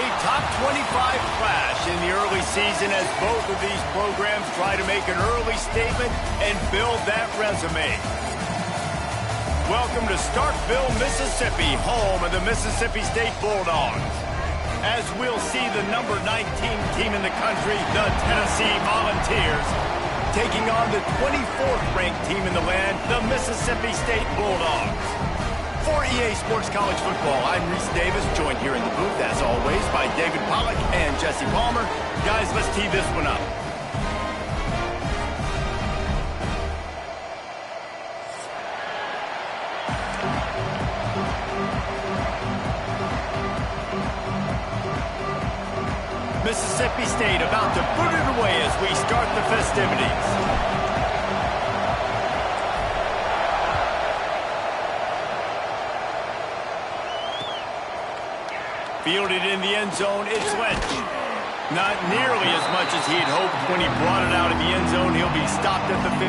A top 25 clash in the early season as both of these programs try to make an early statement and build that resume. Welcome to Starkville, Mississippi, home of the Mississippi State Bulldogs. As we'll see the number 19 team in the country, the Tennessee Volunteers, taking on the 24th ranked team in the land, the Mississippi State Bulldogs. For EA Sports College Football, I'm Reese Davis, joined here in the booth, as always, by David Pollack and Jesse Palmer. Guys, let's tee this one up. Mississippi State about to put it away as we start the festivities. Fielded in the end zone, it's Lynch. Not nearly as much as he'd hoped when he brought it out of the end zone. He'll be stopped at the 15.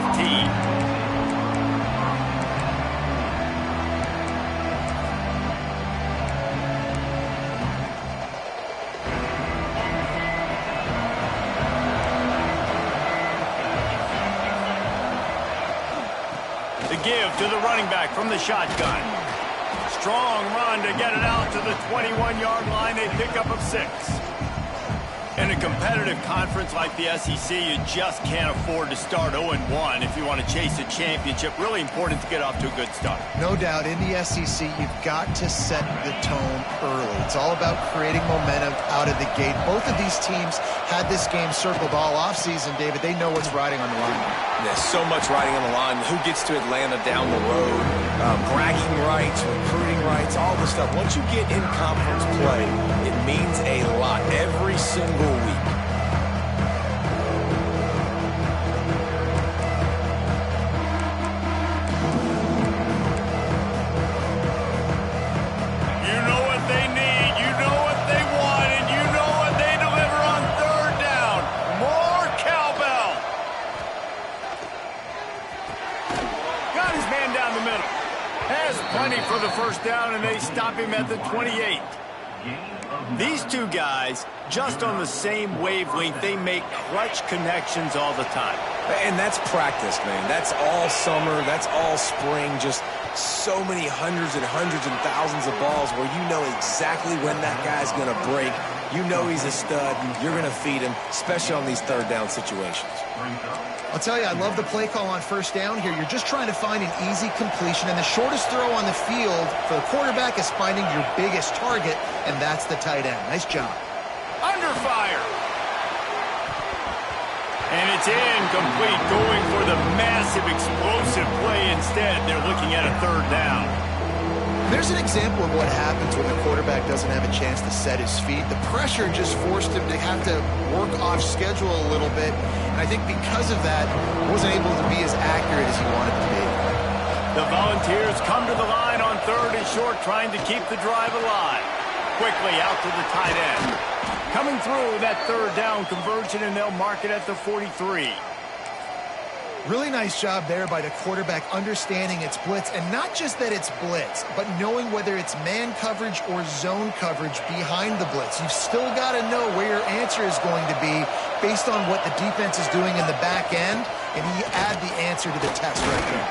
The give to the running back from the shotgun. Strong run to get it out to the 21-yard line. They pick up of 6. In a competitive conference like the SEC, you just can't afford to start 0-1 if you want to chase a championship. Really important to get off to a good start. No doubt, in the SEC, you've got to set the tone early. It's all about creating momentum out of the gate. Both of these teams had this game circled all offseason, David. They know what's riding on the line. There's so much riding on the line. Who gets to Atlanta down the road? Bragging rights, recruiting rights, all this stuff. Once you get in conference play, it means a lot every single week. You know what they need, you know what they want, and you know what they deliver on third down. More cowbell. Got his man down the middle. Has plenty for the first down, and they stop him at the 28. These two guys, just on the same wavelength, they make clutch connections all the time. And that's practice, man. That's all summer. That's all spring. Just so many hundreds and thousands of balls where you know exactly when that guy's going to break. You know he's a stud, and you're going to feed him, especially on these third down situations. I'll tell you, I love the play call on first down here. You're just trying to find an easy completion, and the shortest throw on the field for the quarterback is finding your biggest target, and that's the tight end. Nice job. Under fire. And it's incomplete, going for the massive explosive play instead. They're looking at a third down. There's an example of what happens when the quarterback doesn't have a chance to set his feet. The pressure just forced him to have to work off schedule a little bit. And I think because of that, he wasn't able to be as accurate as he wanted to be. The Volunteers come to the line on third and short, trying to keep the drive alive. Quickly out to the tight end. Coming through that third down conversion, and they'll mark it at the 43. Really nice job there by the quarterback understanding it's blitz, and not just that it's blitz, but knowing whether it's man coverage or zone coverage behind the blitz. You've still got to know where your answer is going to be based on what the defense is doing in the back end, and he add the answer to the test right there.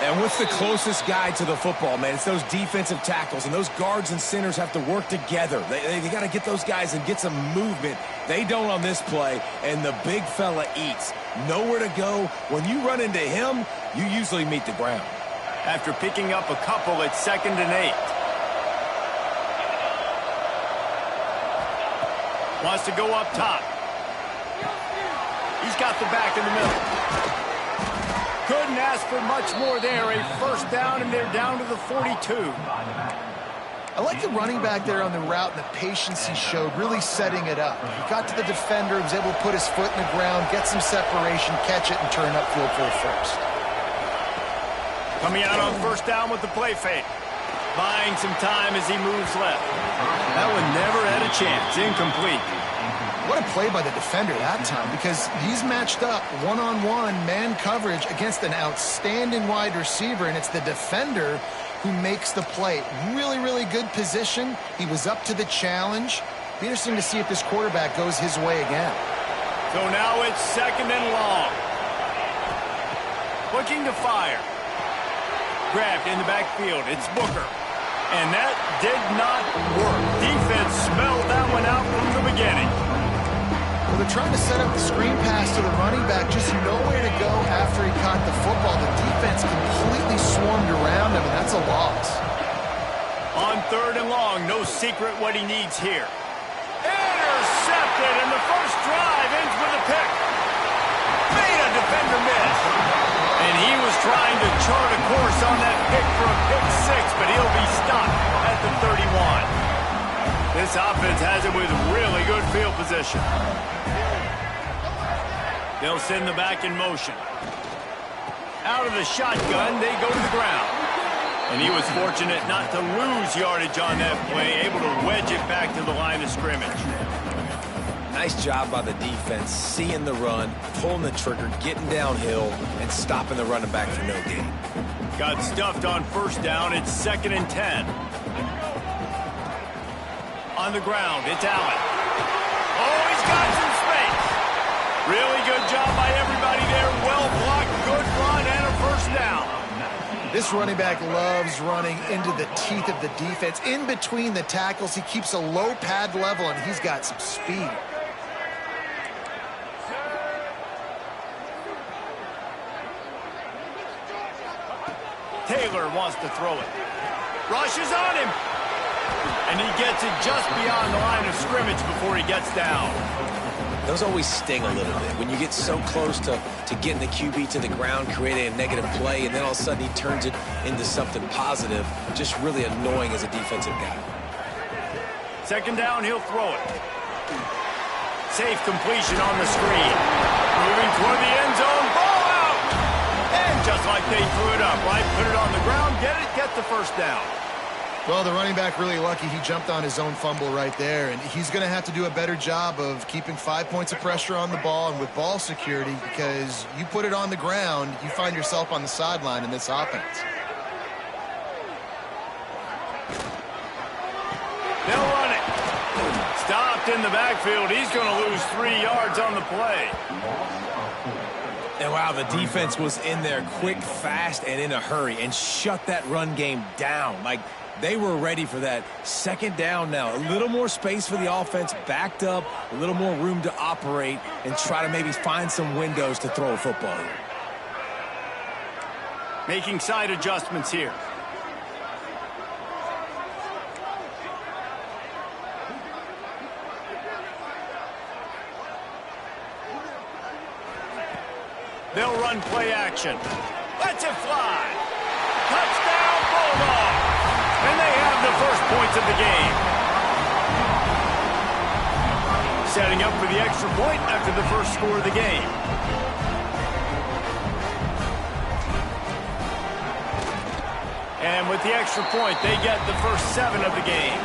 And what's the closest guy to the football, man? It's those defensive tackles, and those guards and centers have to work together. They got to get those guys and get some movement. They don't on this play, and the big fella eats. Nowhere to go. When you run into him, you usually meet the ground. After picking up a couple, it's 2nd and 8. Wants to go up top. He's got the back in the middle. Couldn't ask for much more there. A first down, and they're down to the 42. I like the running back there on the route and the patience he showed, really setting it up. He got to the defender, was able to put his foot in the ground, get some separation, catch it, and turn upfield for a first. Coming out on first down with the play fake. Buying some time as he moves left. That one never had a chance. Incomplete. What a play by the defender that time, because he's matched up one-on-one man coverage against an outstanding wide receiver, and it's the defender who makes the play. Really, really good position. He was up to the challenge. Be interesting to see if this quarterback goes his way again. So now it's 2nd and long. Looking to fire. Grabbed in the backfield. It's Booker. And that did not work. Defense smelled that one out from the beginning. Well, they're trying to set up the screen pass to the running back. Just nowhere to go after he caught the football. The defense completely swarmed around him, and that's a loss. On 3rd and long, no secret what he needs here. Intercepted, and the first drive ends with a pick. Made a defender miss. And he was trying to chart a course on that pick for a pick 6, but he'll be stopped at the 31. This offense has it with really good field position. They'll send the back in motion. Out of the shotgun, they go to the ground. And he was fortunate not to lose yardage on that play, able to wedge it back to the line of scrimmage. Nice job by the defense, seeing the run, pulling the trigger, getting downhill, and stopping the running back for no gain. Got stuffed on 1st down. It's 2nd and 10. On the ground, it's Allen. Oh, he's got some space. Really good job by everybody there. Well blocked, good run, and a 1st down. This running back loves running into the teeth of the defense. In between the tackles, he keeps a low pad level, and he's got some speed. Taylor wants to throw it. Rushes on him. And he gets it just beyond the line of scrimmage before he gets down. Those always sting a little bit. When you get so close to getting the QB to the ground, creating a negative play, and then all of a sudden he turns it into something positive, just really annoying as a defensive guy. 2nd down, he'll throw it. Safe completion on the screen. Moving toward the end zone. Ball out! And just like they threw it up, right? Put it on the ground, get the 1st down. Well, the running back really lucky he jumped on his own fumble right there, and he's going to have to do a better job of keeping 5 points of pressure on the ball and with ball security, because you put it on the ground, you find yourself on the sideline in this offense. They'll run it. Stopped in the backfield. He's going to lose 3 yards on the play. And wow, the defense was in there quick, fast, and in a hurry and shut that run game down. Like, they were ready for that 2nd down now. A little more space for the offense, backed up, a little more room to operate and try to maybe find some windows to throw a football here. Making side adjustments here. They'll run play action. Lets it fly. Touchdown, Bulldogs. And they have the first points of the game. Setting up for the extra point after the first score of the game. And with the extra point, they get the first 7 of the game.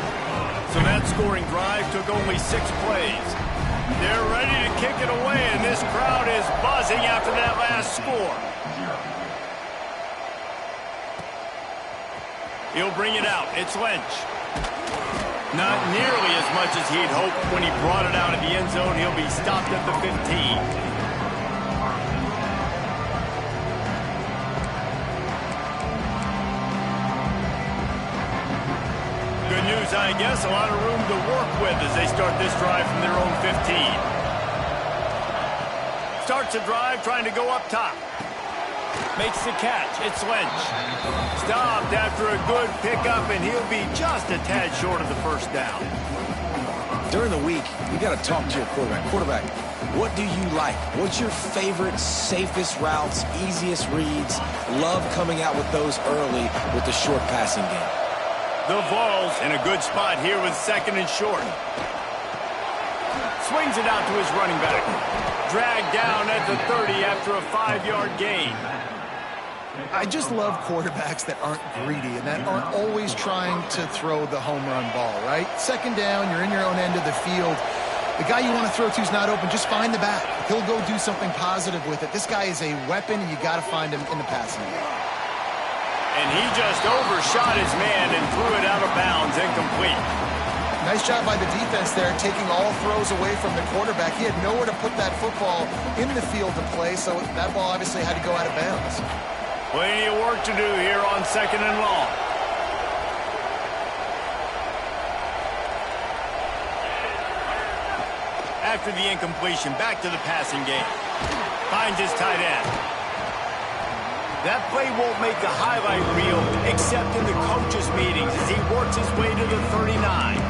So that scoring drive took only 6 plays. They're ready to kick it away, and this crowd is buzzing after that last score. He'll bring it out. It's Lynch. Not nearly as much as he'd hoped when he brought it out of the end zone. He'll be stopped at the 15. Good news, I guess. A lot of room to work with as they start this drive from their own 15. Starts a drive trying to go up top. Makes the catch. It's Lynch. Stopped after a good pickup, and he'll be just a tad short of the first down. During the week, you got to talk to your quarterback. Quarterback, what do you like? What's your favorite, safest routes, easiest reads? Love coming out with those early with the short passing game. The Vols in a good spot here with 2nd and short. Swings it out to his running back. Dragged down at the 30 after a 5-yard gain. I just love quarterbacks that aren't greedy and that aren't always trying to throw the home run ball, right? 2nd down, you're in your own end of the field. The guy you want to throw to is not open. Just find the back. He'll go do something positive with it. This guy is a weapon, and you got to find him in the passing game. And he just overshot his man and threw it out of bounds, incomplete. Nice job by the defense there, taking all throws away from the quarterback. He had nowhere to put that football in the field to play, so that ball obviously had to go out of bounds. Plenty of work to do here on 2nd and long. After the incompletion, back to the passing game. Finds his tight end. That play won't make a highlight reel except in the coaches' meetings as he works his way to the 39.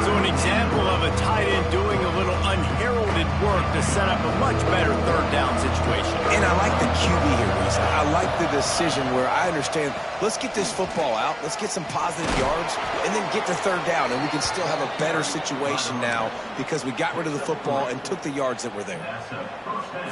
So an example of a tight end doing a little unheralded work to set up a much better 3rd down situation. And I like the QB here, Reese. I like the decision where I understand, let's get this football out, let's get some positive yards, and then get to 3rd down, and we can still have a better situation now because we got rid of the football and took the yards that were there.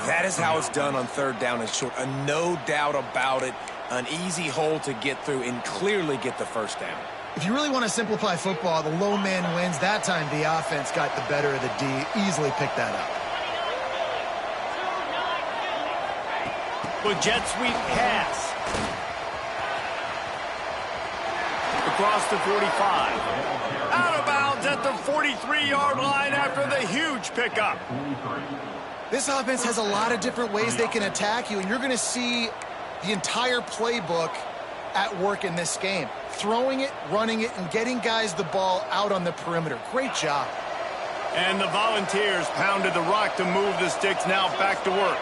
That is how it's done on 3rd down and short. No doubt about it. An easy hole to get through and clearly get the 1st down. If you really want to simplify football, the low man wins. That time the offense got the better of the D. Easily picked that up. With jet sweep pass. Across the 45. Out of bounds at the 43-yard line after the huge pickup. This offense has a lot of different ways they can attack you, and you're going to see the entire playbook at work in this game. Throwing it, running it, and getting guys the ball out on the perimeter. Great job. And the Volunteers pounded the rock to move the sticks, now back to work.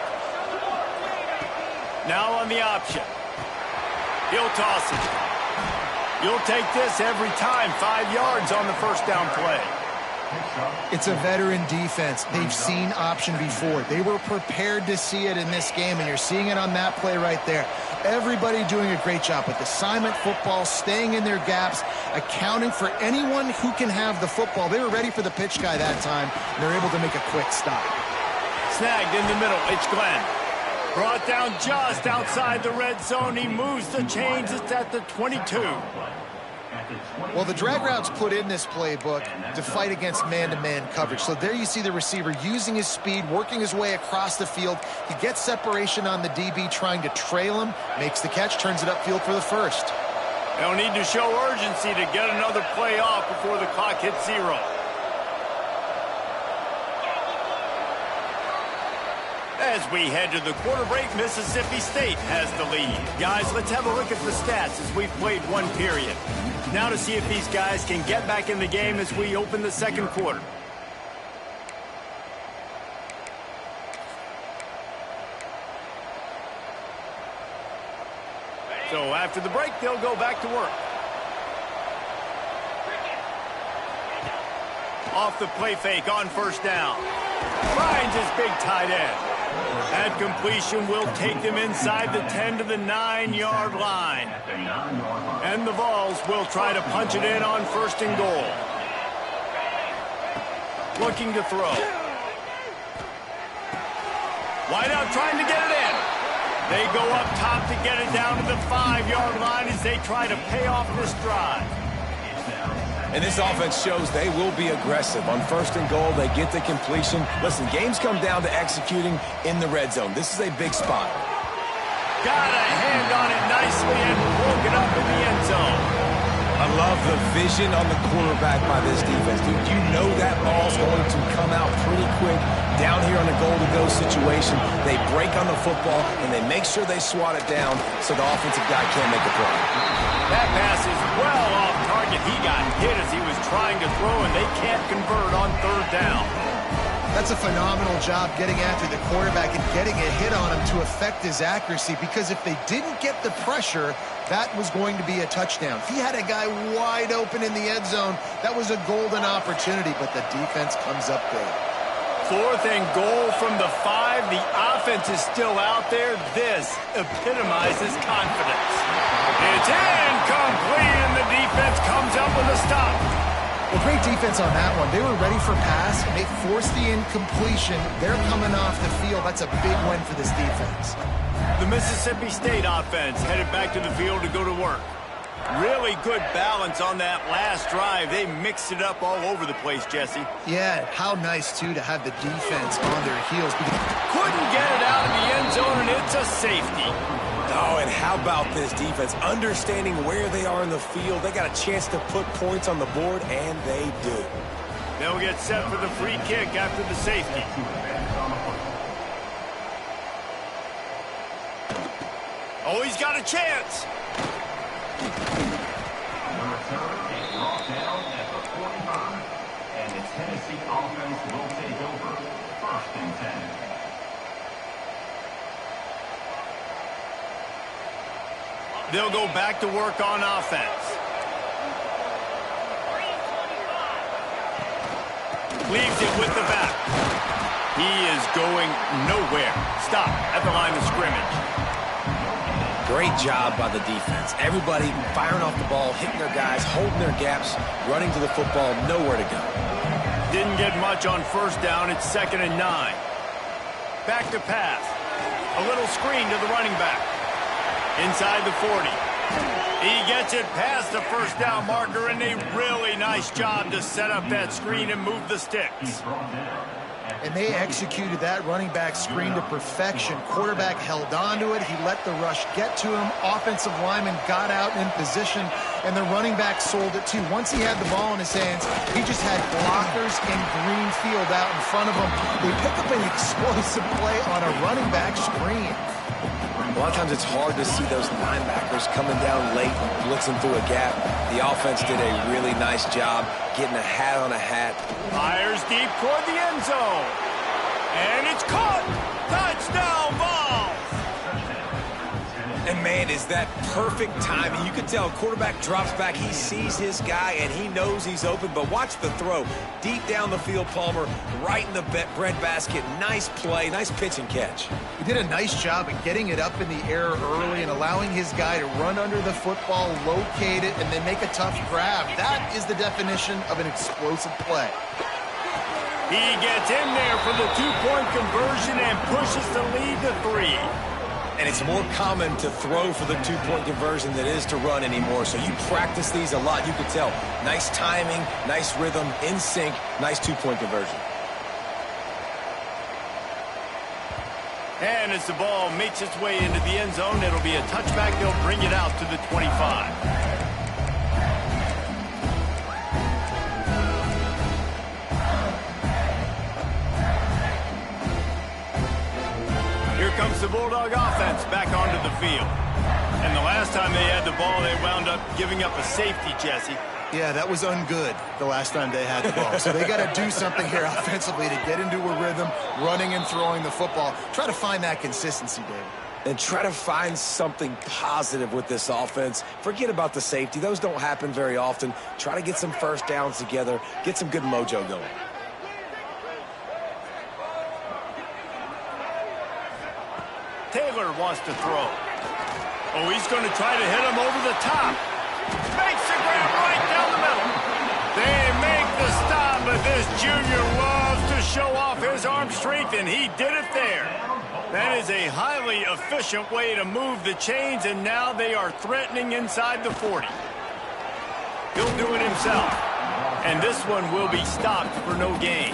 Now on the option. He'll toss it. You'll take this every time. 5 yards on the 1st down play. It's a veteran defense. They've seen option before. They were prepared to see it in this game, and you're seeing it on that play right there. Everybody doing a great job with assignment football, staying in their gaps, accounting for anyone who can have the football. They were ready for the pitch guy that time, and they're able to make a quick stop. Snagged in the middle. It's Glenn. Brought down just outside the red zone. He moves the chains. It's at the 22. Well, the drag routes put in this playbook to fight against man-to-man coverage. So there you see the receiver using his speed, working his way across the field. He gets separation on the DB, trying to trail him, makes the catch, turns it upfield for the 1st. They'll need to show urgency to get another play off before the clock hits 0. As we head to the quarter break, Mississippi State has the lead. Guys, let's have a look at the stats as we've played 1 period. Now to see if these guys can get back in the game as we open the 2nd quarter. So after the break, they'll go back to work. Off the play fake on 1st down. Finds his big tight end. That completion will take them inside the 10 to the 9-yard line. And the Vols will try to punch it in on 1st and goal. Looking to throw. Wideout trying to get it in. They go up top to get it down to the 5-yard line as they try to pay off this drive. And this offense shows they will be aggressive. On 1st and goal, they get the completion. Listen, games come down to executing in the red zone. This is a big spot. Got a hand on it nicely and broke it up in the end zone. I love the vision on the quarterback by this defense. Dude, you know that ball's going to come out pretty quick down here on a goal-to-go situation. They break on the football, and they make sure they swat it down so the offensive guy can't make a play. That pass is well off target. He got hit as he was trying to throw, and they can't convert on 3rd down. That's a phenomenal job getting after the quarterback and getting a hit on him to affect his accuracy, because if they didn't get the pressure, that was going to be a touchdown. If he had a guy wide open in the end zone, that was a golden opportunity, but the defense comes up big. 4th and goal from the 5. The offense is still out there. This epitomizes confidence. It's incomplete, and the defense comes up with a stop. Well, great defense on that one. They were ready for pass, and they forced the incompletion. They're coming off the field. That's a big win for this defense. The Mississippi State offense headed back to the field to go to work. Really good balance on that last drive. They mixed it up all over the place, Jesse. Yeah, how nice, too, to have the defense on their heels. Couldn't get it out of the end zone, and it's a safety. Oh, and how about this defense? Understanding where they are in the field. They got a chance to put points on the board, and they do. They'll get set for the free kick after the safety. Oh, he's got a chance. The return is brought down at the 45. And the Tennessee offense will take over. 1st and 10. They'll go back to work on offense. Leaves it with the back. He is going nowhere. Stop at the line of scrimmage. Great job by the defense. Everybody firing off the ball, hitting their guys, holding their gaps, running to the football, nowhere to go. Didn't get much on 1st down. It's 2nd and 9. Back to pass. A little screen to the running back. Inside the 40. He gets it past the 1st down marker, and a really nice job to set up that screen and move the sticks. And they executed that running back screen to perfection. Quarterback held on to it. He let the rush get to him. Offensive lineman got out in position, and the running back sold it too. Once he had the ball in his hands, he just had blockers in green field out in front of him. They pick up an explosive play on a running back screen. A lot of times it's hard to see those linebackers coming down late and blitzing through a gap. The offense did a really nice job getting a hat on a hat. Fires deep toward the end zone. And it's caught. Touchdown ball. And man, is that perfect timing. You can tell quarterback drops back. He sees his guy, and he knows he's open. But watch the throw. Deep down the field, Palmer, right in the breadbasket. Nice play, nice pitch and catch. He did a nice job of getting it up in the air early and allowing his guy to run under the football, locate it, and then make a tough grab. That is the definition of an explosive play. He gets in there for the 2-point conversion and pushes the lead to 3. And it's more common to throw for the 2-point conversion than it is to run anymore. So you practice these a lot. You can tell. Nice timing, nice rhythm, in sync, nice 2-point conversion. And as the ball makes its way into the end zone, it'll be a touchback. They'll bring it out to the 25. Here comes the Bulldog offense back onto the field. And the last time they had the ball, they wound up giving up a safety, Jesse. Yeah, that was ungood the last time they had the ball. So they got to do something here offensively to get into a rhythm, running and throwing the football. Try to find that consistency, David. And try to find something positive with this offense. Forget about the safety. Those don't happen very often. Try to get some 1st downs together, get some good mojo going. Taylor wants to throw. Oh, he's going to try to hit him over the top. Makes the grab right down the middle. They make the stop, but this junior loves to show off his arm strength, and he did it there. That is a highly efficient way to move the chains, and now they are threatening inside the 40. He'll do it himself, and this one will be stopped for no gain.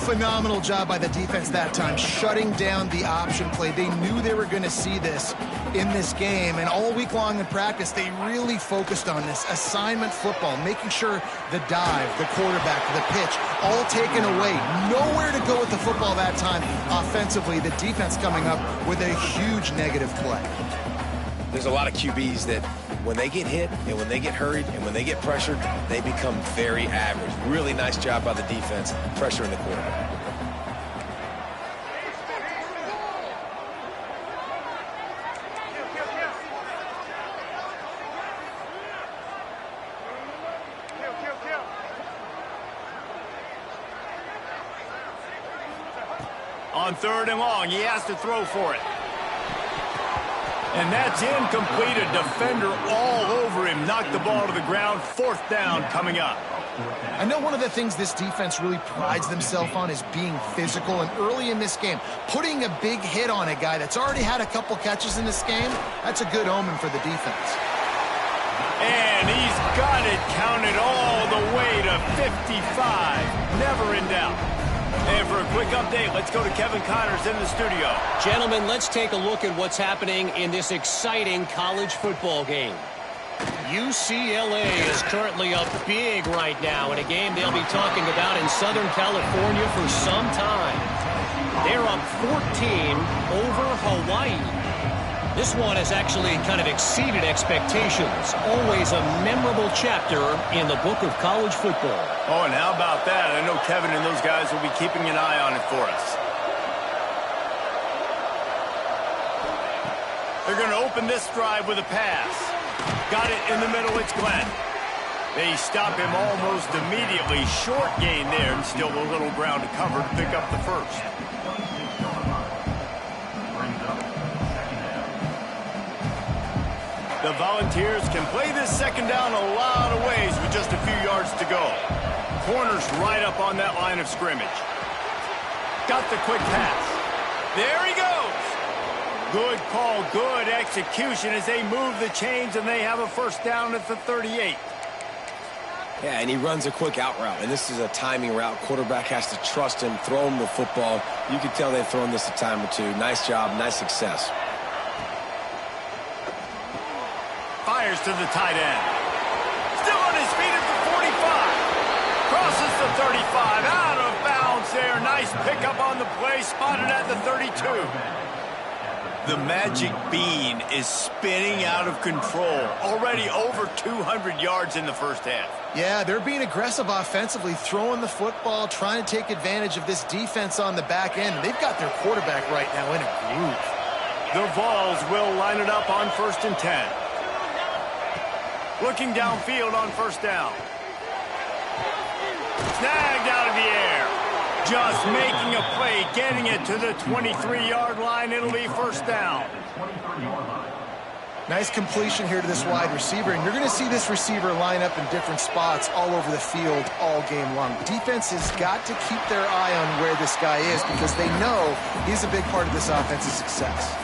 Phenomenal job by the defense that time, shutting down the option play. They knew they were going to see this in this game, and all week long in practice, they really focused on this assignment football, making sure the dive, the quarterback, the pitch, all taken away. Nowhere to go with the football that time offensively. The defense coming up with a huge negative play. There's a lot of QBs that when they get hit and when they get hurried and when they get pressured, they become very average. Really nice job by the defense, pressuring the quarterback. On 3rd and long, he has to throw for it. And that's incomplete. A defender all over him. Knocked the ball to the ground. 4th down coming up. I know one of the things this defense really prides themselves on is being physical. And early in this game, putting a big hit on a guy that's already had a couple catches in this game, that's a good omen for the defense. And he's got it counted all the way to 55. Never in doubt. And for a quick update, let's go to Kevin Connors in the studio. Gentlemen, let's take a look at what's happening in this exciting college football game. UCLA is currently up big right now in a game they'll be talking about in Southern California for some time. They're up 14 over Hawaii. This one has actually kind of exceeded expectations. Always a memorable chapter in the book of college football. Oh, and how about that? I know Kevin and those guys will be keeping an eye on it for us. They're going to open this drive with a pass. Got it in the middle, it's Glenn. They stop him almost immediately. Short gain there, and still a little ground to cover to pick up the first. The Volunteers can play this second down a lot of ways with just a few yards to go. Corner's right up on that line of scrimmage. Got the quick pass. There he goes. Good call, good execution as they move the chains, and they have a first down at the 38. Yeah, and he runs a quick out route, and this is a timing route. Quarterback has to trust him, throw him the football. You can tell they've thrown this a time or two. Nice job, nice success. Fires to the tight end. Still on his feet at the 45. Crosses the 35. Out of bounds there. Nice pickup on the play. Spotted at the 32. The magic bean is spinning out of control. Already over 200 yards in the first half. Yeah, they're being aggressive offensively, throwing the football, trying to take advantage of this defense on the back end. They've got their quarterback right now in a groove. The Vols will line it up on 1st and 10. Looking downfield on first down. Snagged out of the air. Just making a play, getting it to the 23-yard line. It'll be first down. Nice completion here to this wide receiver, and you're going to see this receiver line up in different spots all over the field all game long. Defense has got to keep their eye on where this guy is because they know he's a big part of this offense's success.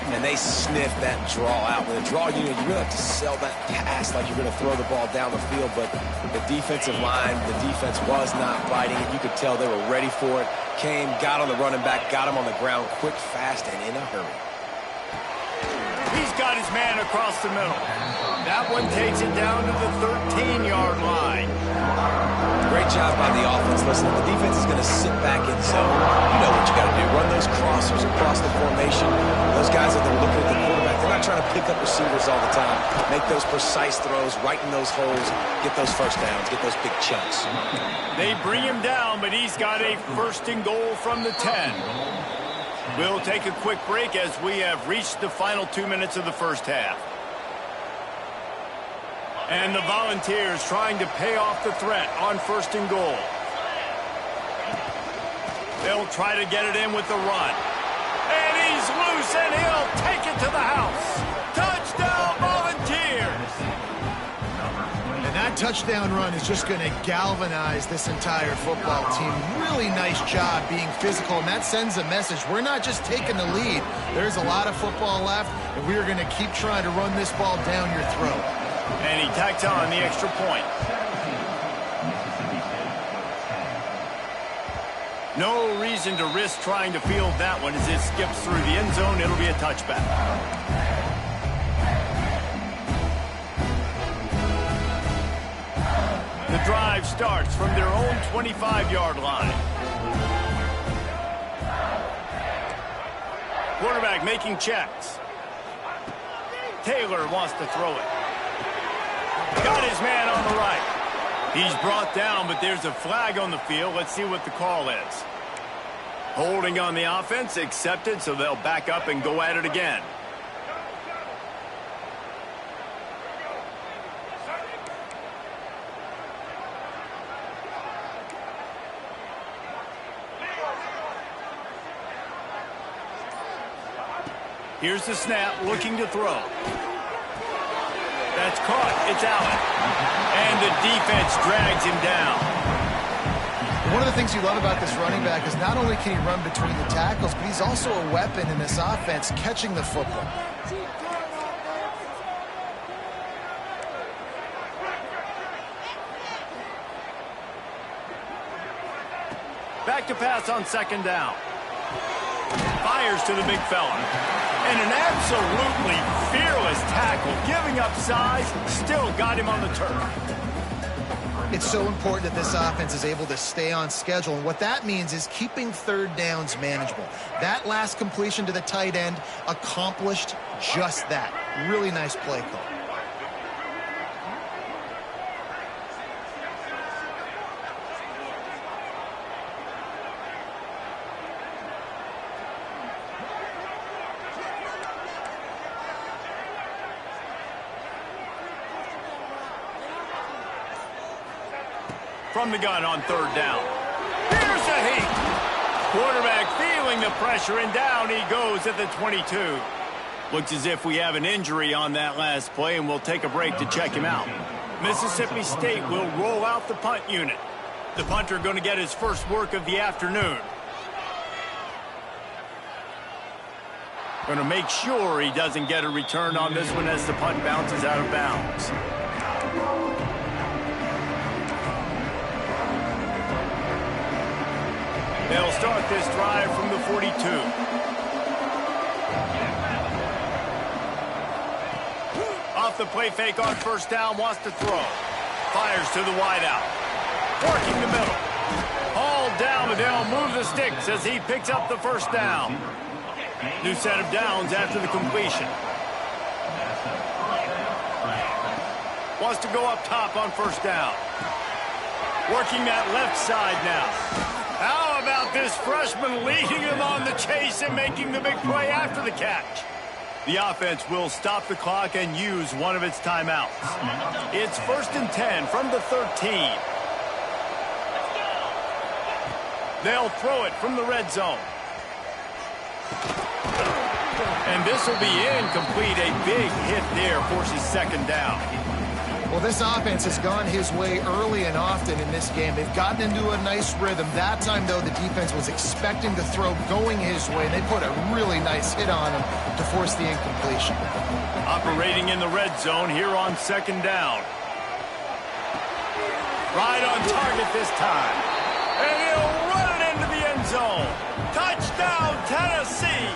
And they sniff that draw out. With a draw unit, you really have to sell that pass like you're going to throw the ball down the field. But the defensive line, the defense was not biting it. You could tell they were ready for it. Came, got on the running back, got him on the ground quick, fast, and in a hurry. He's got his man across the middle. That one takes it down to the 13-yard line. Great job by the offense. Listen, the defense is going to sit back in zone. You know what you got to do. Run those crossers across the formation. Those guys that are looking at the quarterback, they're not trying to pick up receivers all the time. Make those precise throws, right in those holes, get those first downs, get those big chunks. They bring him down, but he's got a first and goal from the 10. We'll take a quick break as we have reached the final 2 minutes of the first half. And the Volunteers trying to pay off the threat on first and goal. They'll try to get it in with the run. And he's loose, and he'll take it to the house. Touchdown, Volunteers! And that touchdown run is just going to galvanize this entire football team. Really nice job being physical, and that sends a message. We're not just taking the lead. There's a lot of football left, and we are going to keep trying to run this ball down your throat. And he tacks on the extra point. No reason to risk trying to field that one as it skips through the end zone. It'll be a touchback. The drive starts from their own 25-yard line. Quarterback making checks. Taylor wants to throw it. Got his man on the right. He's brought down, but there's a flag on the field. Let's see what the call is. Holding on the offense, accepted, so they'll back up and go at it again. Here's the snap, looking to throw. That's caught. It's Allen. And the defense drags him down. One of the things you love about this running back is not only can he run between the tackles, but he's also a weapon in this offense, catching the football. Back to pass on second down. Fires to the big fella. And an absolutely fearless tackle, giving up size, still got him on the turf. It's so important that this offense is able to stay on schedule, and what that means is keeping third downs manageable. That last completion to the tight end accomplished just that. Really nice play call. From the gun on third down. Here's a heat. Quarterback feeling the pressure, and down he goes at the 22. Looks as if we have an injury on that last play, and we'll take a break to check him out. Mississippi State will roll out the punt unit. The punter going to get his first work of the afternoon. Going to make sure he doesn't get a return on this one as the punt bounces out of bounds. They'll start this drive from the 42. Off the play fake on first down, wants to throw. Fires to the wideout. Working the middle. Hauled down, but they'll move the sticks as he picks up the first down. New set of downs after the completion. Wants to go up top on first down. Working that left side now. How about this freshman leading him on the chase and making the big play after the catch? The offense will stop the clock and use one of its timeouts. It's 1st and 10 from the 13. They'll throw it from the red zone. And this will be incomplete. A big hit there forces second down. Well, this offense has gone his way early and often in this game. They've gotten into a nice rhythm. That time, though, the defense was expecting the throw going his way. They put a really nice hit on him to force the incompletion. Operating in the red zone here on second down. Right on target this time. And he'll run it into the end zone. Touchdown, Tennessee!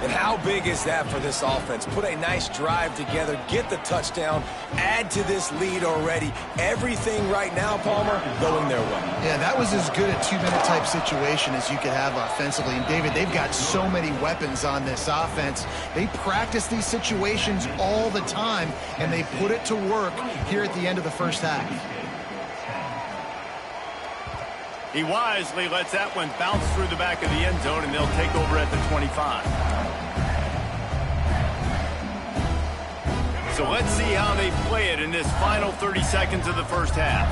And how big is that for this offense? Put a nice drive together, get the touchdown, add to this lead already. Everything right now, Palmer, going their way. Yeah, that was as good a two-minute type situation as you could have offensively. And, David, they've got so many weapons on this offense. They practice these situations all the time, and they put it to work here at the end of the first half. He wisely lets that one bounce through the back of the end zone, and they'll take over at the 25. So let's see how they play it in this final 30 seconds of the first half.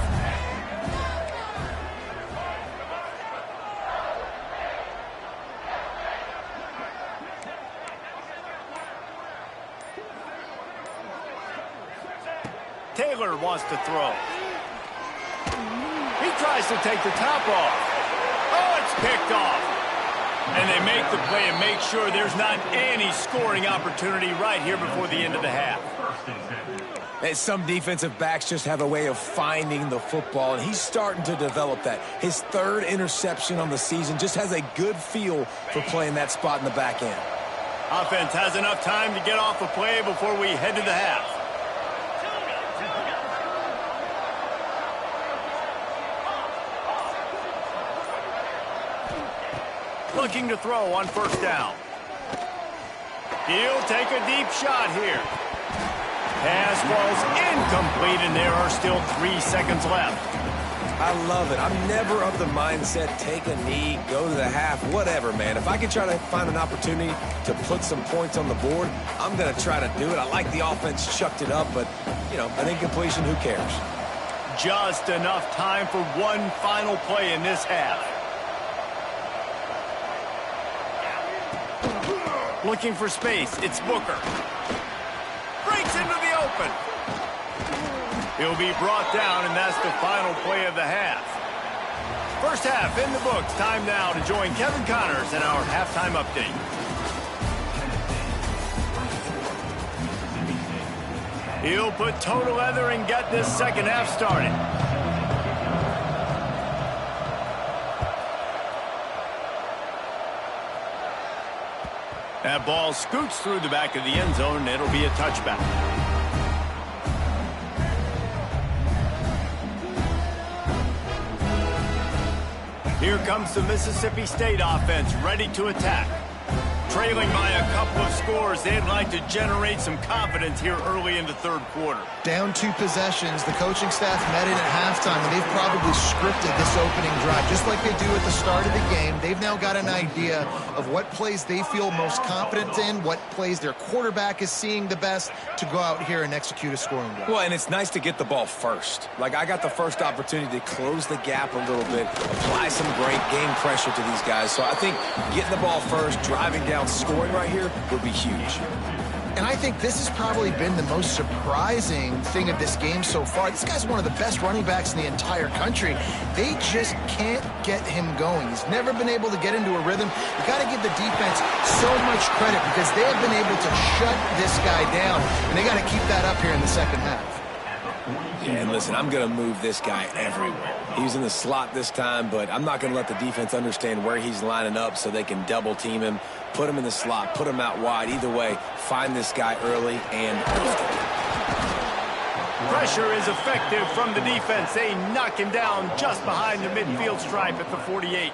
Taylor wants to throw. He tries to take the top off. Oh, it's picked off. And they make the play and make sure there's not any scoring opportunity right here before the end of the half. And some defensive backs just have a way of finding the football, and he's starting to develop that. His third interception on the season, just has a good feel for playing that spot in the back end. Offense has enough time to get off the play before we head to the half. Looking to throw on first down. He'll take a deep shot here. Pass falls incomplete, and there are still 3 seconds left. I love it. I'm never of the mindset, take a knee, go to the half, whatever, man. If I can try to find an opportunity to put some points on the board, I'm going to try to do it. I like the offense chucked it up, but, you know, an incompletion, who cares? Just enough time for one final play in this half. Looking for space, it's Booker. Breaks into the open. He'll be brought down, and that's the final play of the half. First half in the books. Time now to join Kevin Connors in our halftime update. He'll put toe to leather and get this second half started. That ball scoots through the back of the end zone, and it'll be a touchback. Here comes the Mississippi State offense, ready to attack. Trailing by a couple of scores, they'd like to generate some confidence here early in the third quarter. Down 2 possessions, the coaching staff met in at halftime, and they've probably scripted this opening drive. Just like they do at the start of the game, they've now got an idea of what plays they feel most confident in, what plays their quarterback is seeing the best to go out here and execute a scoring drive. Well, and it's nice to get the ball first. Like, I got the first opportunity to close the gap a little bit, apply some great game pressure to these guys. So I think getting the ball first, driving down, scoring right here would be huge. And I think this has probably been the most surprising thing of this game so far. This guy's one of the best running backs in the entire country. They just can't get him going. He's never been able to get into a rhythm. You got to give the defense so much credit because they have been able to shut this guy down, and they got to keep that up here in the second half. Yeah, and listen, I'm going to move this guy everywhere. He's in the slot this time, but I'm not going to let the defense understand where he's lining up so they can double team him, put him in the slot, put him out wide. Either way, find this guy early and often. Pressure is effective from the defense. They knock him down just behind the midfield stripe at the 48.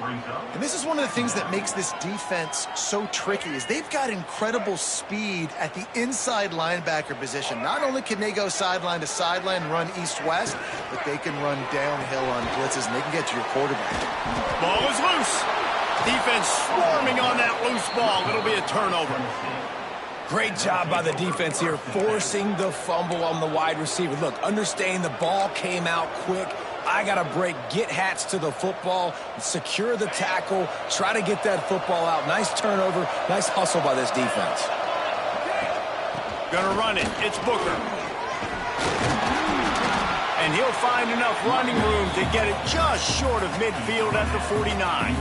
And this is one of the things that makes this defense so tricky is they've got incredible speed at the inside linebacker position. Not only can they go sideline to sideline and run east-west, but they can run downhill on blitzes, and they can get to your quarterback. Ball is loose. Defense swarming on that loose ball. It'll be a turnover. Great job by the defense here, forcing the fumble on the wide receiver. Look, understand the ball came out quick. I got to break, get Hats to the football, secure the tackle, try to get that football out. Nice turnover, nice hustle by this defense. Gonna run it. It's Booker. And he'll find enough running room to get it just short of midfield at the 49.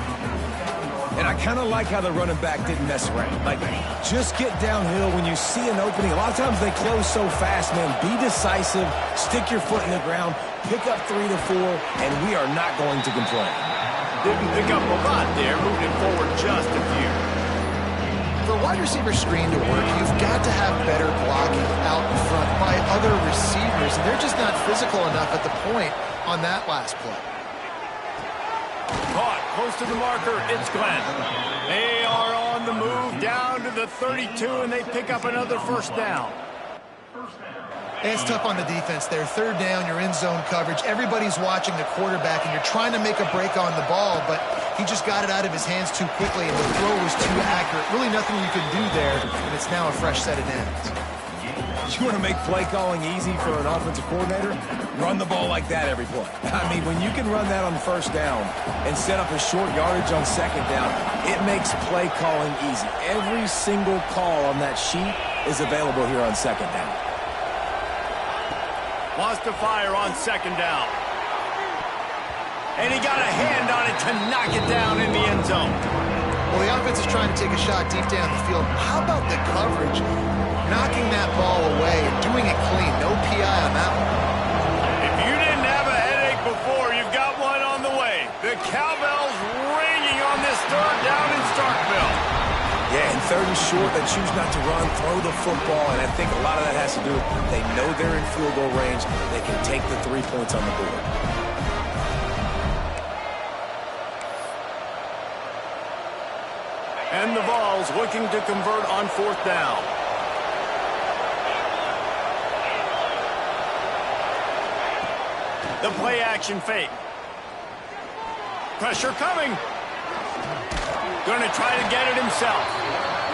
And I kind of like how the running back didn't mess around. Like, just get downhill when you see an opening. A lot of times they close so fast, man. Be decisive, stick your foot in the ground, pick up 3 to 4, and we are not going to complain. Didn't pick up a lot there, moving it forward just a few. For a wide receiver screen to work, you've got to have better blocking out in front by other receivers, and they're just not physical enough at the point on that last play. Caught close to the marker, it's Glenn. They are on the move down to the 32, and they pick up another first down. And it's tough on the defense there. Third down, you're in zone coverage. Everybody's watching the quarterback, and you're trying to make a break on the ball, but he just got it out of his hands too quickly, and the throw was too accurate. Really nothing you can do there, and it's now a fresh set of downs. You want to make play calling easy for an offensive coordinator? Run the ball like that every play. I mean, when you can run that on first down and set up a short yardage on second down, it makes play calling easy. Every single call on that sheet is available here on second down. Wants to fire on second down. And he got a hand on it to knock it down in the end zone. Well, the offense is trying to take a shot deep down the field. How about the coverage? Knocking that ball away and doing it clean. No PI on that one. If you didn't have a headache before, you've got one on the way. The cowbell's ringing on this third down in Starkville. Yeah, and third and short, they choose not to run, throw the football, and I think a lot of that has to do with they know they're in field goal range. They can take the 3 points on the board. And the Vols looking to convert on fourth down. The play action fake. Pressure coming. Going to try to get it himself.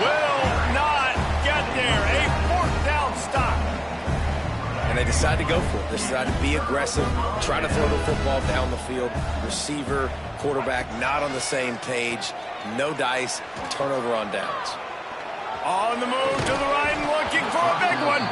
Will not get there. A fourth down stop. And they decide to go for it. They decide to be aggressive, try to throw the football down the field. Receiver, quarterback not on the same page. No dice, turnover on downs. On the move to the right and looking for a big one.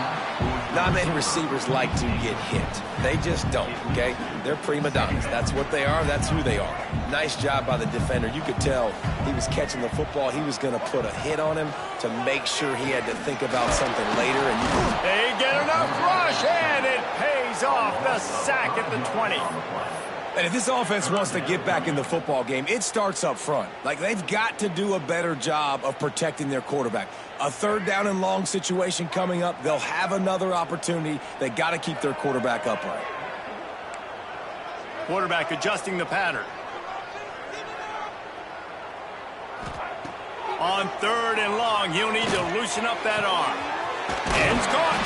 Not many receivers like to get hit. They just don't, okay? They're prima donnas. That's what they are. That's who they are. Nice job by the defender. You could tell he was catching the football. He was going to put a hit on him to make sure he had to think about something later. And they get enough rush, and it pays off. The sack at the 20. And if this offense wants to get back in the football game, it starts up front. Like, they've got to do a better job of protecting their quarterback. A third down and long situation coming up, they'll have another opportunity. They got to keep their quarterback upright. Quarterback adjusting the pattern. On third and long, he'll need to loosen up that arm. And it's gone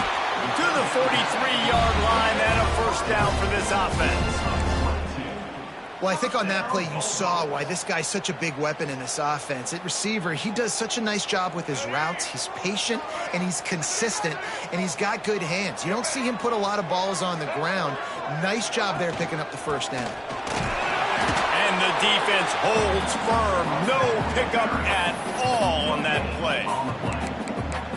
to the 43-yard line and a first down for this offense. Well, I think on that play you saw why this guy's such a big weapon in this offense. At receiver, he does such a nice job with his routes. He's patient, and he's consistent, and he's got good hands. You don't see him put a lot of balls on the ground. Nice job there picking up the first down. And the defense holds firm. No pickup at all on that play.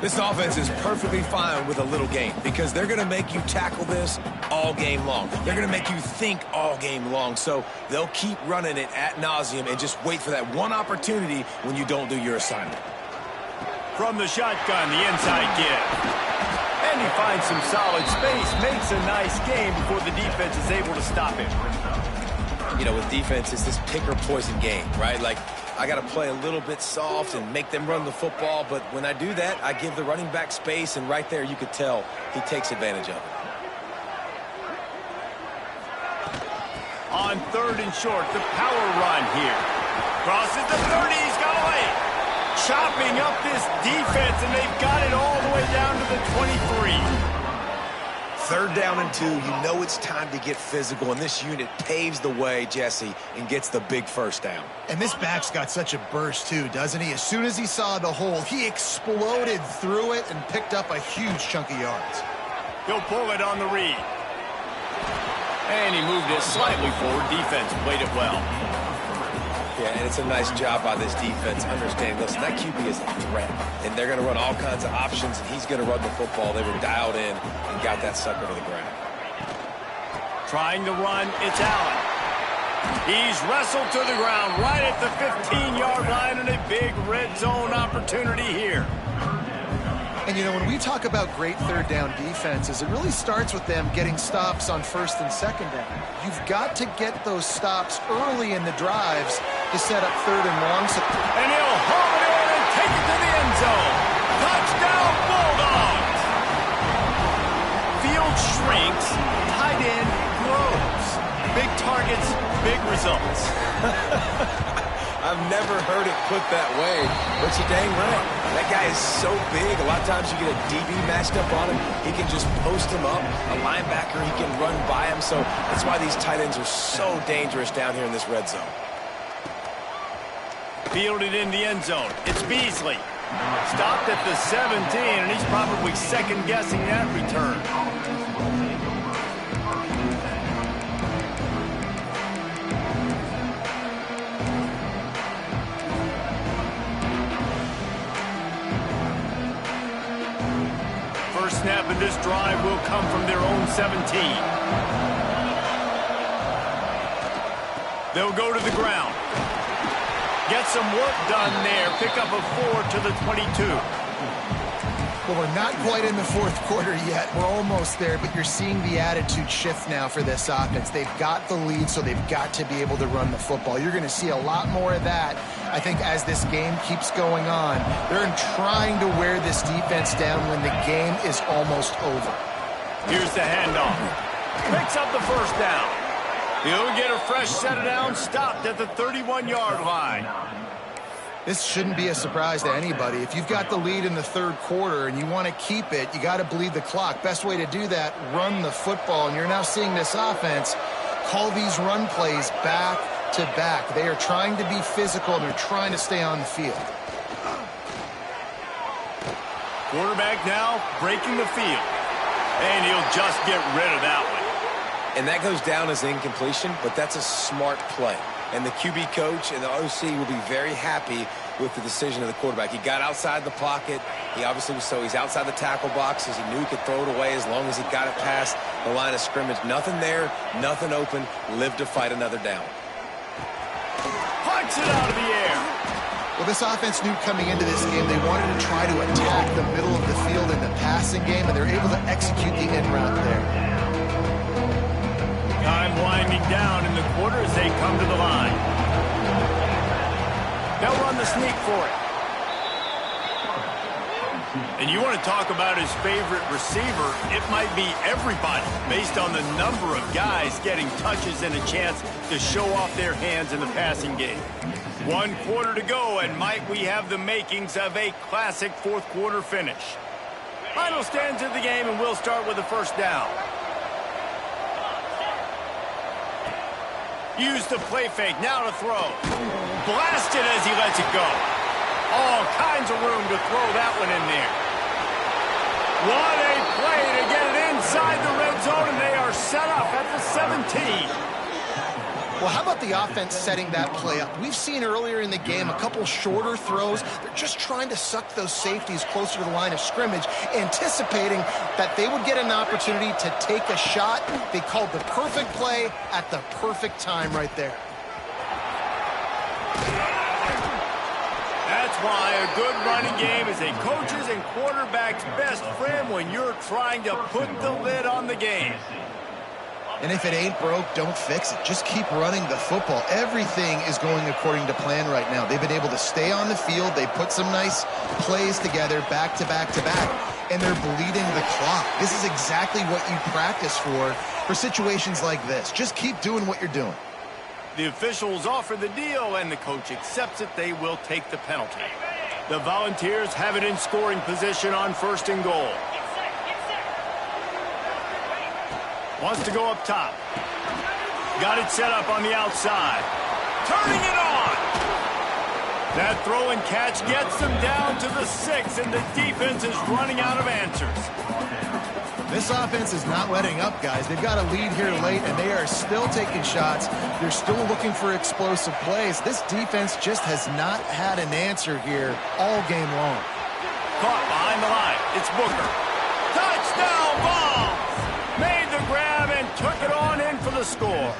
This offense is perfectly fine with a little game because they're going to make you tackle this all game long. They're going to make you think all game long. So they'll keep running it ad nauseum and just wait for that one opportunity when you don't do your assignment. From the shotgun, the inside give. And he finds some solid space, makes a nice game before the defense is able to stop him. You know, with defense, it's this pick or poison game, right? Like, I got to play a little bit soft and make them run the football, but when I do that, I give the running back space, and right there you could tell he takes advantage of it. On third and short, the power run here. Crosses the 30, he's got away. Chopping up this defense, and they've got it all the way down to the 23. Third down and 2, you know it's time to get physical, and this unit paves the way, Jesse, and gets the big first down. And this back's got such a burst, too, doesn't he? As soon as he saw the hole, he exploded through it and picked up a huge chunk of yards. He'll pull it on the read. And he moved it slightly forward. Defense played it well. Yeah, and it's a nice job by this defense understanding, listen, that QB is a threat, and they're going to run all kinds of options, and he's going to run the football. They were dialed in and got that sucker to the ground. Trying to run, it's Allen. He's wrestled to the ground right at the 15-yard line, and a big red zone opportunity here. And, you know, when we talk about great third down defenses, it really starts with them getting stops on first and second down. You've got to get those stops early in the drives to set up third and long. And he'll haul it in and take it to the end zone. Touchdown, Bulldogs! Field shrinks, tight end grows. Big targets, big results. I've never heard it put that way, but you're dang right. That guy is so big. A lot of times you get a DB matched up on him. He can just post him up. A linebacker, he can run by him. So that's why these tight ends are so dangerous down here in this red zone. Fielded in the end zone. It's Beasley. Stopped at the 17, and he's probably second-guessing that return. First snap in this drive will come from their own 17. They'll go to the ground. Get some work done there. Pick up a 4 to the 22. Well, we're not quite in the fourth quarter yet. We're almost there, but you're seeing the attitude shift now for this offense. They've got the lead, so they've got to be able to run the football. You're going to see a lot more of that, I think, as this game keeps going on. They're trying to wear this defense down when the game is almost over. Here's the handoff. Picks up the first down. He'll get a fresh set of down, stopped at the 31-yard line. This shouldn't be a surprise to anybody. If you've got the lead in the third quarter and you want to keep it, you got to bleed the clock. Best way to do that, run the football. And you're now seeing this offense call these run plays back to back. They are trying to be physical, and they're trying to stay on the field. Quarterback now breaking the field. And he'll just get rid of that one. And that goes down as incompletion, but that's a smart play. And the QB coach and the OC will be very happy with the decision of the quarterback. He got outside the pocket. He obviously was he's outside the tackle boxes. He knew he could throw it away as long as he got it past the line of scrimmage. Nothing there, nothing open. Live to fight another down. Punch it out of the air. Well, this offense knew coming into this game they wanted to try to attack the middle of the field in the passing game, and they're able to execute the end route there. Time winding down in the quarter as they come to the line. They'll run the sneak for it. And you want to talk about his favorite receiver, it might be everybody based on the number of guys getting touches and a chance to show off their hands in the passing game. 1 quarter to go, and might we have the makings of a classic fourth quarter finish. Final stands of the game, and we'll start with the first down. Use the play fake, now to throw. Blasted as he lets it go. All kinds of room to throw that one in there. What a play to get it inside the red zone, and they are set up at the 17. Well, how about the offense setting that play up? We've seen earlier in the game a couple shorter throws. They're just trying to suck those safeties closer to the line of scrimmage, anticipating that they would get an opportunity to take a shot. They called the perfect play at the perfect time right there. That's why a good running game is a coach's and quarterback's best friend when you're trying to put the lid on the game. And if it ain't broke, don't fix it. Just keep running the football. Everything is going according to plan right now. They've been able to stay on the field. They put some nice plays together back to back to back, and they're bleeding the clock. This is exactly what you practice for situations like this. Just keep doing what you're doing. The officials offer the deal, and the coach accepts it. They will take the penalty. The Volunteers have it in scoring position on 1st and goal. Wants to go up top. Got it set up on the outside. Turning it on. That throw and catch gets them down to the 6, and the defense is running out of answers. This offense is not letting up, guys. They've got a lead here late, and they are still taking shots. They're still looking for explosive plays. This defense just has not had an answer here all game long. Caught behind the line. It's Booker. Touchdown ball! Made the grab and took it on in for the score.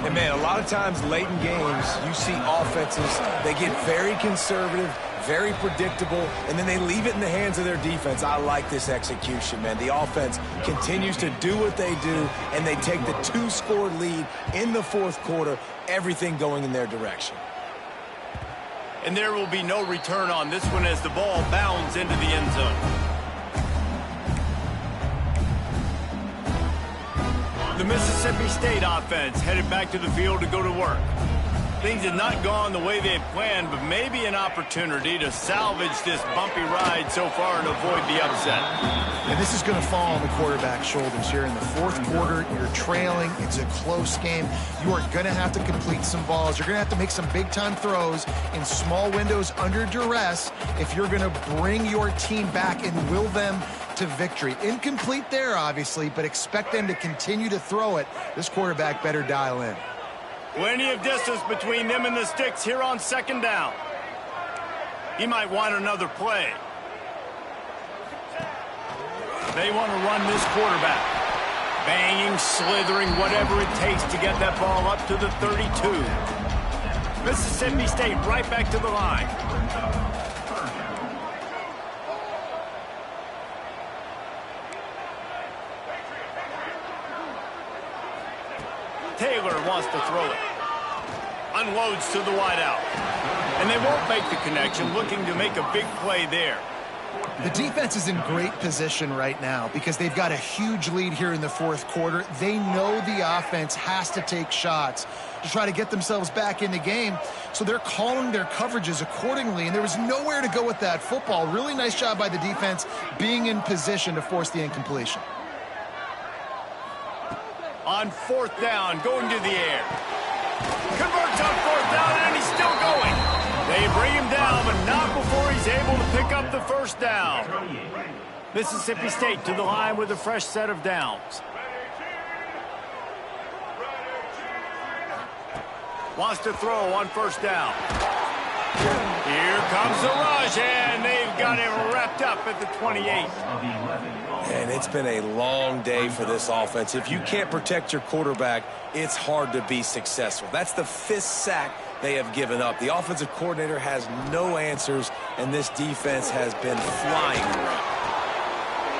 And, man, a lot of times late in games, you see offenses, they get very conservative, very predictable, and then they leave it in the hands of their defense. I like this execution, man. The offense continues to do what they do, and they take the 2-score lead in the fourth quarter, everything going in their direction. And there will be no return on this one as the ball bounds into the end zone. The Mississippi State offense headed back to the field to go to work. Things have not gone the way they had planned, but maybe an opportunity to salvage this bumpy ride so far and avoid the upset. And this is going to fall on the quarterback's shoulders here in the fourth quarter. You're trailing. It's a close game. You are going to have to complete some balls. You're going to have to make some big-time throws in small windows under duress if you're going to bring your team back and will them to victory. Incomplete there, obviously, but expect them to continue to throw it. This quarterback better dial in. Plenty of distance between them and the sticks here on 2nd down. He might want another play. They want to run this quarterback. Banging, slithering, whatever it takes to get that ball up to the 32. Mississippi State right back to the line. Taylor wants to throw it. Unloads to the wideout. And they won't make the connection, looking to make a big play there. The defense is in great position right now because they've got a huge lead here in the fourth quarter. They know the offense has to take shots to try to get themselves back in the game, so they're calling their coverages accordingly, and there was nowhere to go with that football. Really nice job by the defense being in position to force the incompletion. On 4th down, going to the air. Converts on 4th down, and he's still going. They bring him down, but not before he's able to pick up the 1st down. Mississippi State to the line with a fresh set of downs. Wants to throw on 1st down. Here comes the rush, and they've got him wrapped up at the 28. And it's been a long day for this offense. If you can't protect your quarterback, it's hard to be successful. That's the 5th sack they have given up. The offensive coordinator has no answers, and this defense has been flying around.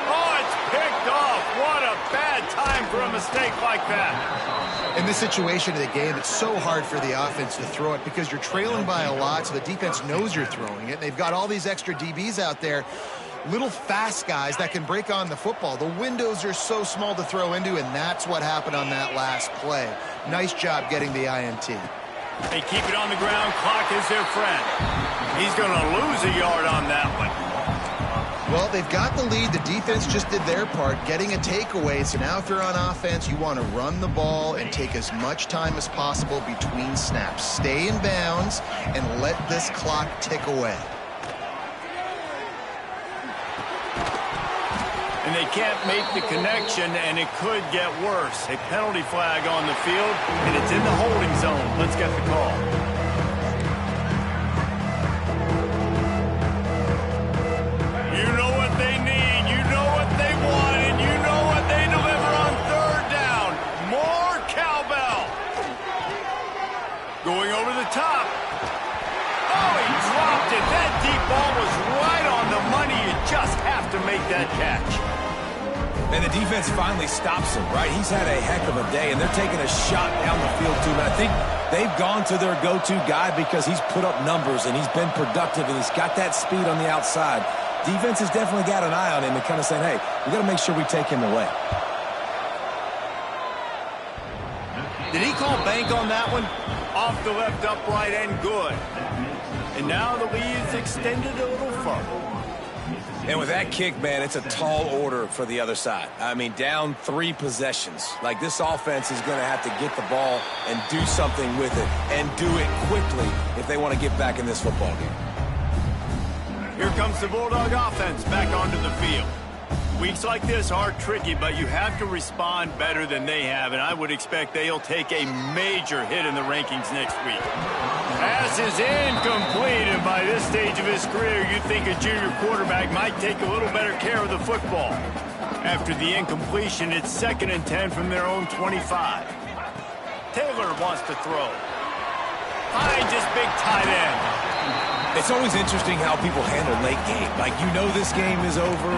Oh, it's picked off. What a bad time for a mistake like that. In this situation of the game, it's so hard for the offense to throw it because you're trailing by a lot, so the defense knows you're throwing it. They've got all these extra DBs out there, little fast guys that can break on the football. The windows are so small to throw into, and that's what happened on that last play. Nice job getting the INT. They keep it on the ground. Clock is their friend. He's going to lose a yard on that one. Well, they've got the lead. The defense just did their part, getting a takeaway. So now if you're on offense, you want to run the ball and take as much time as possible between snaps. Stay in bounds and let this clock tick away. And they can't make the connection, and it could get worse. A penalty flag on the field, and it's in the holding zone. Let's get the call. You know what they need, you know what they want, and you know what they deliver on third down. More cowbell. Going over the top. Oh, he dropped it. That deep ball was right on the money. You just have to make that catch. And the defense finally stops him, right? He's had a heck of a day, and they're taking a shot down the field, too. But I think they've gone to their go-to guy because he's put up numbers, and he's been productive, and he's got that speed on the outside. Defense has definitely got an eye on him and kind of saying, hey, we got to make sure we take him away. Did he call bank on that one? Off the left upright and good. And now the lead is extended a little further. And with that kick, man, it's a tall order for the other side. I mean, down 3 possessions. Like, this offense is going to have to get the ball and do something with it, and do it quickly if they want to get back in this football game. Here comes the Bulldog offense back onto the field. Weeks like this are tricky, but you have to respond better than they have, and I would expect they'll take a major hit in the rankings next week. Pass is incomplete, and by this stage of his career, you'd think a junior quarterback might take a little better care of the football. After the incompletion, it's 2nd and 10 from their own 25. Taylor wants to throw. Finds his big tight end. It's always interesting how people handle late game. Like, you know this game is over.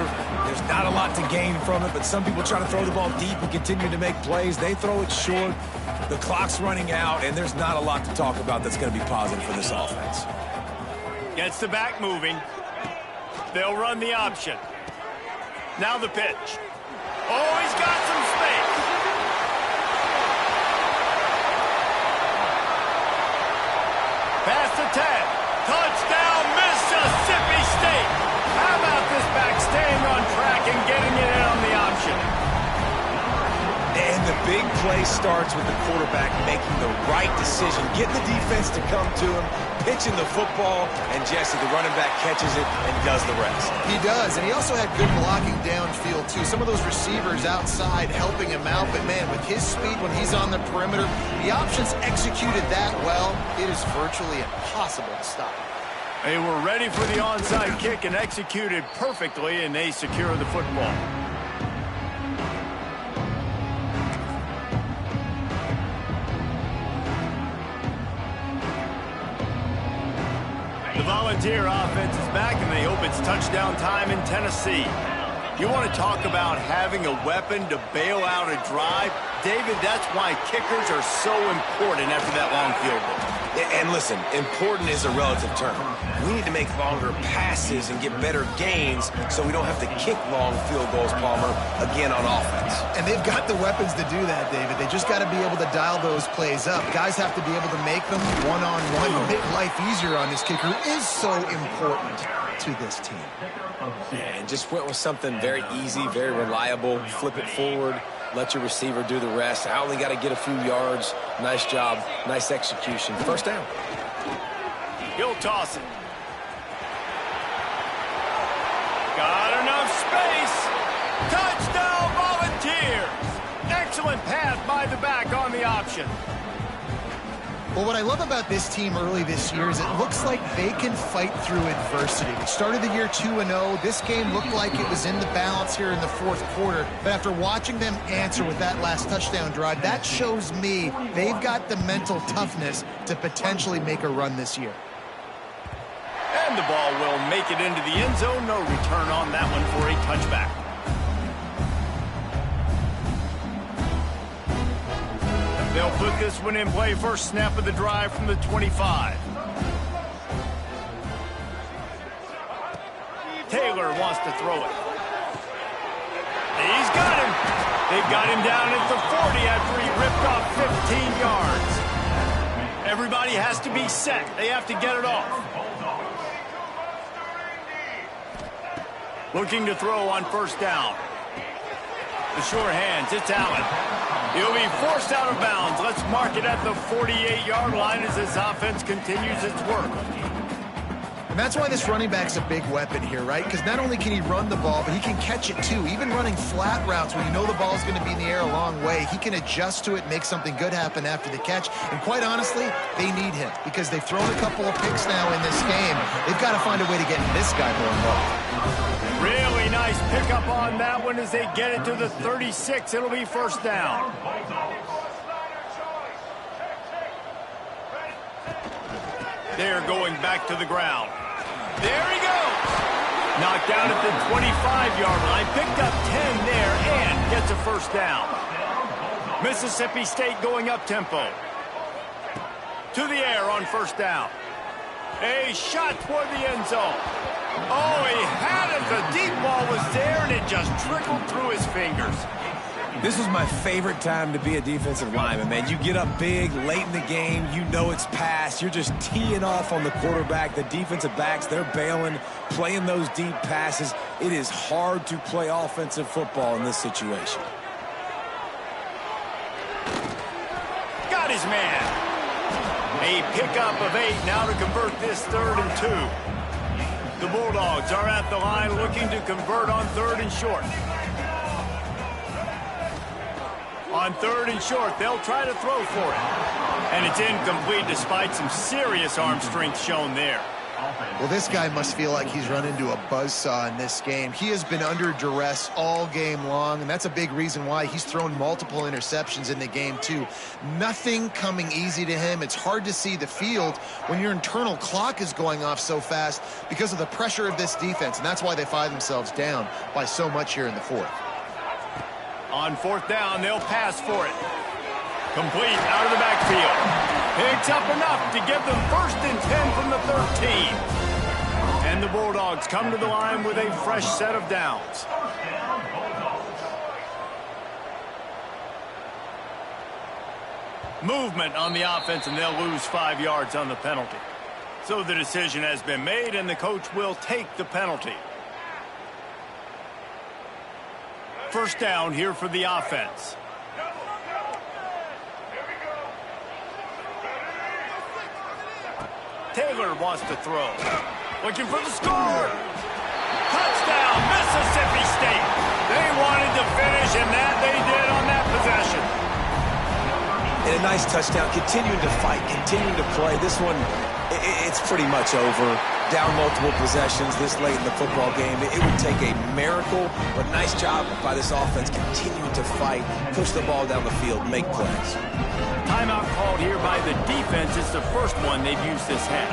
There's not a lot to gain from it, but some people try to throw the ball deep and continue to make plays. They throw it short. The clock's running out, and there's not a lot to talk about that's going to be positive for this offense. Gets the back moving. They'll run the option. Now the pitch. Oh, he's got some space. Pass to 10. Touchdown, Mississippi State. How about this back staying on track and getting it in on the option? And the big play starts with the quarterback making the right decision, getting the defense to come to him, pitching the football, and Jesse, the running back, catches it and does the rest. He does, and he also had good blocking downfield, too. Some of those receivers outside helping him out, but, man, with his speed when he's on the perimeter, the options executed that well, it is virtually impossible to stop. They were ready for the onside kick and executed perfectly, and they secure the football. The Volunteer offense is back, and they hope it's touchdown time in Tennessee. You want to talk about having a weapon to bail out a drive? David, that's why kickers are so important after that long field goal. And listen, important is a relative term. We need to make longer passes and get better gains so we don't have to kick long field goals, Palmer, again on offense. And they've got the weapons to do that, David. They just got to be able to dial those plays up. Guys have to be able to make them one-on-one. Make life easier on this kicker is so important to this team. Yeah, and just went with something very easy, very reliable. Flip it forward. Let your receiver do the rest. I only got to get a few yards. Nice job. Nice execution. First down. He'll toss it. Got enough space. Touchdown, Volunteers. Excellent pass by the back on the option. Well, what I love about this team early this year is it looks like they can fight through adversity. They started the year 2-0. This game looked like it was in the balance here in the fourth quarter. But after watching them answer with that last touchdown drive, that shows me they've got the mental toughness to potentially make a run this year. And the ball will make it into the end zone. No return on that one for a touchback. They'll put this one in play. First snap of the drive from the 25. Taylor wants to throw it. He's got him. They've got him down at the 40 after he ripped off 15 yards. Everybody has to be set. They have to get it off. Looking to throw on first down. The sure hands, it's Allen. He'll be forced out of bounds. Let's mark it at the 48-yard line as this offense continues its work. And that's why this running back's a big weapon here, right? Because not only can he run the ball, but he can catch it too. Even running flat routes when you know the ball's going to be in the air a long way, he can adjust to it, make something good happen after the catch. And quite honestly, they need him because they've thrown a couple of picks now in this game. They've got to find a way to get this guy more involved. Really nice pickup on that one as they get it to the 36. It'll be first down. They're going back to the ground. There he goes. Knocked down at the 25-yard line. Picked up 10 there and gets a first down. Mississippi State going up-tempo. To the air on first down. A shot toward the end zone. Oh, he had it. The deep ball was there, and it just trickled through his fingers. This was my favorite time to be a defensive lineman, man. You get up big, late in the game, you know it's past. You're just teeing off on the quarterback. The defensive backs, they're bailing, playing those deep passes. It is hard to play offensive football in this situation. Got his man. A pickup of 8 now to convert this 3rd and 2. The Bulldogs are at the line looking to convert on 3rd and short. On 3rd and short, they'll try to throw for it. And it's incomplete despite some serious arm strength shown there. Well, this guy must feel like he's run into a buzzsaw in this game. He has been under duress all game long, and that's a big reason why he's thrown multiple interceptions in the game, too. Nothing coming easy to him. It's hard to see the field when your internal clock is going off so fast because of the pressure of this defense, and that's why they find themselves down by so much here in the 4th. On 4th down, they'll pass for it. Complete out of the backfield. Picks up enough to give them 1st and 10 from the 13. And the Bulldogs come to the line with a fresh set of downs. Movement on the offense, and they'll lose 5 yards on the penalty. So the decision has been made, and the coach will take the penalty. First down here for the offense. Taylor wants to throw. Looking for the score. Touchdown, Mississippi State. They wanted to finish, and that they did on that possession. And a nice touchdown. Continuing to fight, continuing to play. This one, it's pretty much over. Down multiple possessions this late in the football game. It would take a miracle, but nice job by this offense continuing to fight, push the ball down the field, make plays. Timeout called here by the defense. It's the first one they've used this half.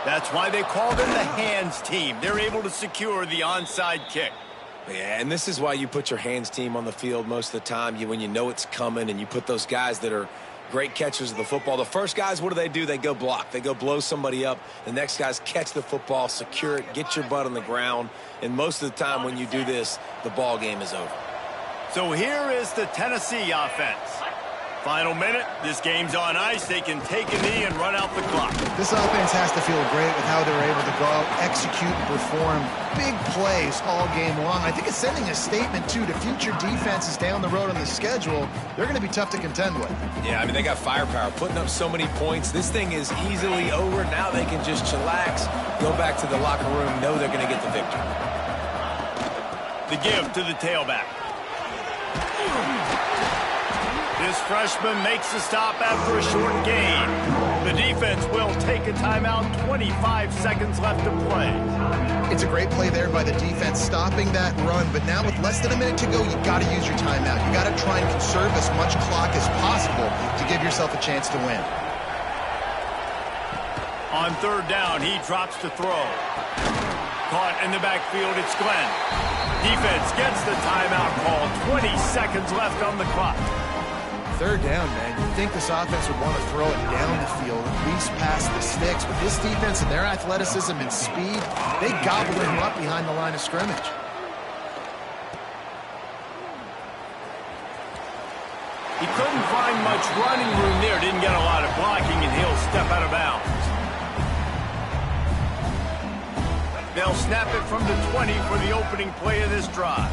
That's why they call them the hands team. They're able to secure the onside kick. Yeah, and this is why you put your hands team on the field most of the time. When you know it's coming, and you put those guys that are great catchers of the football. The first guys, what do? They go block. They go blow somebody up. The next guys catch the football, secure it, get your butt on the ground. And most of the time when you do this, the ball game is over. So here is the Tennessee offense. Final minute. This game's on ice. They can take a knee and run out the clock. This offense has to feel great with how they're able to go out, execute, and perform big plays all game long. I think it's sending a statement, too, to future defenses down the road on the schedule. They're going to be tough to contend with. Yeah, I mean, they got firepower, putting up so many points. This thing is easily over. Now they can just chillax, go back to the locker room, know they're going to get the victory. The give to the tailback. This freshman makes the stop after a short gain. The defense will take a timeout. 25 seconds left to play. It's a great play there by the defense, stopping that run. But now with less than a minute to go, you've got to use your timeout. You've got to try and conserve as much clock as possible to give yourself a chance to win. On 3rd down, he drops to throw. Caught in the backfield, it's Glenn. Defense gets the timeout call. 20 seconds left on the clock. Third down, man. You'd think this offense would want to throw it down the field, at least past the sticks. But this defense and their athleticism and speed, they gobble him up behind the line of scrimmage. He couldn't find much running room there. Didn't get a lot of blocking, and he'll step out of bounds. They'll snap it from the 20 for the opening play of this drive.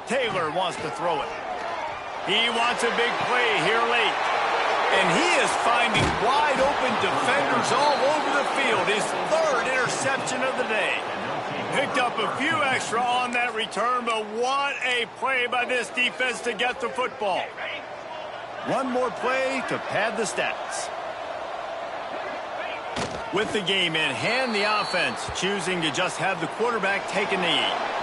Taylor wants to throw it. He wants a big play here late. And he is finding wide open defenders all over the field. His third interception of the day. Picked up a few extra on that return, but what a play by this defense to get the football. One more play to pad the stats. With the game in hand, the offense choosing to just have the quarterback take a knee.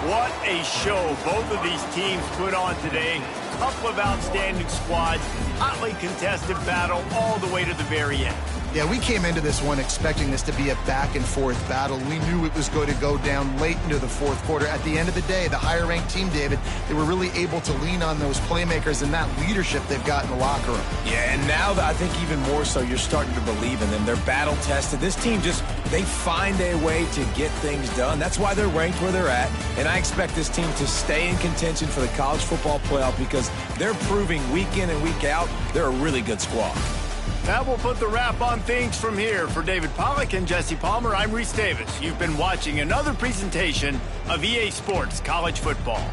What a show both of these teams put on today. Couple of outstanding squads, hotly contested battle all the way to the very end. Yeah, we came into this one expecting this to be a back-and-forth battle. We knew it was going to go down late into the fourth quarter. At the end of the day, the higher-ranked team, David, they were really able to lean on those playmakers and that leadership they've got in the locker room. Yeah, and now I think even more so, you're starting to believe in them. They're battle-tested. This team they find a way to get things done. That's why they're ranked where they're at. And I expect this team to stay in contention for the college football playoff because they're proving week in and week out they're a really good squad. That will put the wrap on things from here. For David Pollack and Jesse Palmer, I'm Reese Davis. You've been watching another presentation of EA Sports College Football.